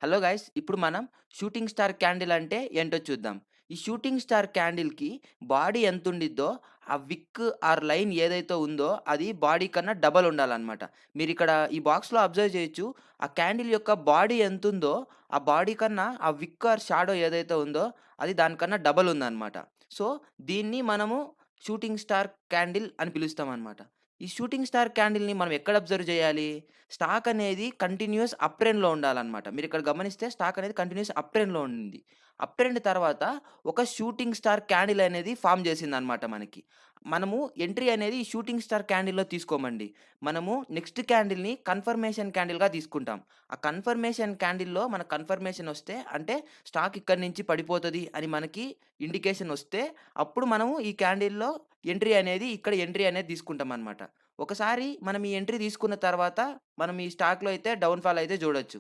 Hello guys ఇప్పుడు మనం shooting star candle అంటే ఏంటో చూద్దాం. ఈ షూటింగ్ స్టార్ క్యాండిల్‌కి బాడీ ఎంతుండిద్దో, ఆ విక్ ఆర్ లైన్ ఏదైతే ఉందో అది బాడీ కన్నా డబల్ ఉండాలనమాట. మీరిక్కడ ఈ బాక్స్‌లో అబ్జర్వ్ చేయొచ్చు. ఆ క్యాండిల్ యొక్క బాడీ ఎంతుందో, ఆ బాడీ కన్నా ఆ విక్ ఆర్ షాడో ఏదైతే ఉందో అది దానికన్నా డబల్ ఉందనమాట. సో, దీన్ని మనము షూటింగ్ స్టార్ క్యాండిల్ అని పిలుస్తామనమాట. ఈ షూటింగ్ స్టార్ క్యాండిల్‌ని మనం ఎక్కడ అబ్జర్వ్ చేయాలి? స్టాక్ అనేది కంటిన్యూయస్ అప్ ట్రెండ్‌లో ఉండాలనమాట. మీరిక్కడ గమనిస్తే స్టాక్ అనేది కంటిన్యూయస్ అప్ ట్రెండ్‌లో ఉంది. అప్ ట్రెండ్ తర్వాత ఒక షూటింగ్ స్టార్ క్యాండిల్ అనేది ఫార్మ్ చేసిందనమాట మనకి. మనము ఎంట్రీ అనేది ఈ షూటింగ్ స్టార్ క్యాండిల్‌లో తీసుకోమండి. మనము నెక్స్ట్ క్యాండిల్‌ని కన్ఫర్మేషన్ క్యాండిల్‌గా తీసుకుంటాం. ఆ కన్ఫర్మేషన్ క్యాండిల్‌లో మనకు కన్ఫర్మేషన్ వస్తే అంటే స్టాక్ ఇక్కడి నుంచి పడిపోతది అని మనకి ఇండికేషన్ వస్తే అప్పుడు మనము ఈ క్యాండిల్‌లో ఎంట్రీ అనేది ఇక్కడ ఎంట్రీ అనేది తీసుకుంటామనమాట. ఒకసారి మనం ఈ ఎంట్రీ తీసుకున్న తర్వాత, మనం ఈ స్టాక్‌లో అయితే డౌన్ ఫాల్ అయితే చూడొచ్చు.